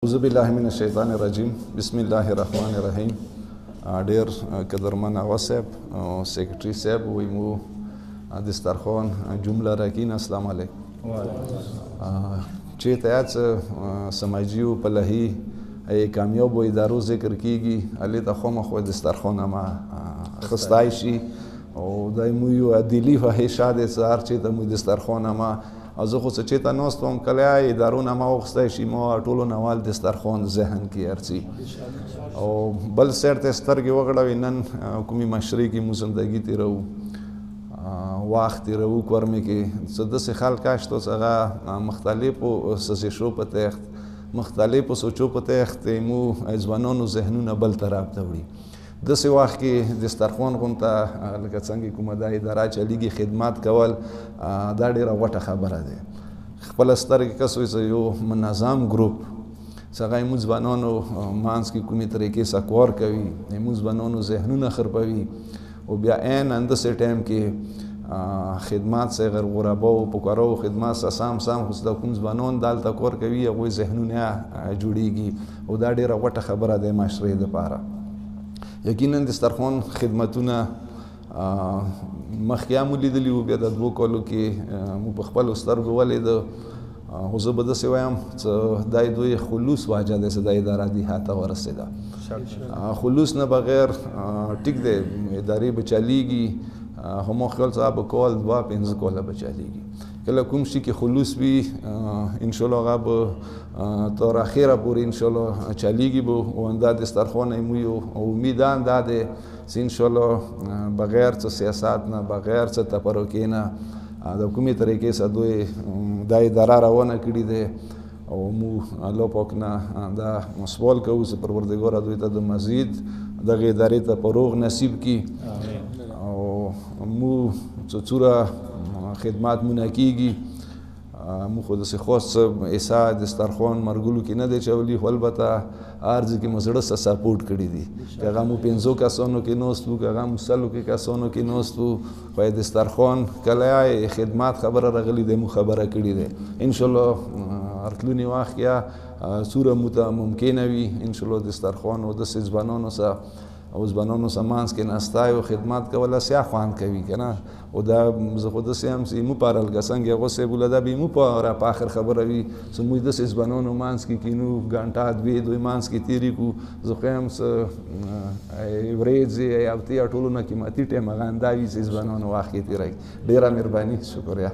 اعوذ بالله من الشیطان الرجیم بسم الله الرحمن الرحیم. ډیر قدرمن اغا صاحب او سیکرټري صاحب وی مو دسترخوان جمله راکین السلام علیکم چې ته سماجیو په لهي ای کامیاب ادارو ذکر کیږي علي ته خو مخ دسترخوان ما خستای شي او دای مو یو عدلی فحشاد سار چې ته مو دسترخوان ما او زه خو څه چې ته ناستم کله ادارونه ما وخستی شي ما ټولو نوال دسترخوان ذهن کې ارڅي او بل سر ته سترګې وغړوي نن کومې مشرۍ کې مو زندګي تېروو وخت تېروو کورمې کې څه داسې خلک شته چې هغه مختلفو سزیشو په تخت مختلفو سوچو په تخت مو ځوانانو ذهنونه بل طرف ته وړي داسې وخت کې دسترخوان غونته لکه څنګه کومه دا اداره چلیږي خدمات کول دا ډېره غوټه خبره ده خپله سترګې کس وایي چې یو منظم ګروپ چې هغه زموږ ځوانانو منځ کې کومې طریقې سکوار کوي زموږ ځوانانو ذهنونه خربوي او بیا عین انداسې ټایم کې خدمات چې غیر غربا او پکارو خدمات سام خو د کوم ځوانان دلته کار کوي هغوی ذهنونه جوړیږي او دا ډېره غوټه خبره ده معاشرې دپاره یقینا دسترخوان خدمتونه مخکې هم لیدلي وو بیا د 2 کالو کې مو په خپلو سترګو ولیده خو زه به داسې وایم چې دا دوی خلوص واجه دی چې دا اداره دې ته ورسېده خلوص نه بغیر ټیک دی ادارې به چلیږي خو ما خیال چې به کال 2-5 کاله به چلیږي کله کوم شي کې خلوص وي انشاءالله هغه به تر اخره پورې انشاءالله چلیږي به او دا دسترخوان مو یو امیدان دا دی چې انشاءالله بغیر څه سیاست نه بغیر څه تفرقې نه د کومې طریقې څخه دوی دا اداره روانه کړې ده او مو الله پاک نه دا سوال کوو چې پروردګار دوی ته د مزید دغه ادارې ته فروغ نصیب کړي او مو څوره خدمات مونه کیږي مو خو داسې خاص ایسا دسترخوان مرګلو کې نه دی چولی خو البته ارزه کې مو زړه سره سپورټ کړي دي که هغه مو 5 کسانو کې ناست وو که هغه مو 100 کسانو کې ناست وو خو دسترخوان کله خدمات خبره راغلي دی مو خبره کړي دی انشاءالله راتلوني وخت کې څوره مو ته ممکنه وي انشاءالله دسترخوان او داسې ځوانانو سره او ځوانانو سره منځ کې ناستی او خدمات کول اسیا خوند کوي که نه او دا زه خو داسې هم چې مو پارل که څنګه هغه صاحب وله دا به مو په آخر خبره وي چې موږ داسې ځوانانو منځ کې کینو ګنټه 2 دوی منځ کې تېرې کړو زه خو یم څه ورځې هفتې ټولو نه قیمتي ټایم هغه همدا وي چې ځوانانو وخت کې تېروي ډېره مهرباني شکریه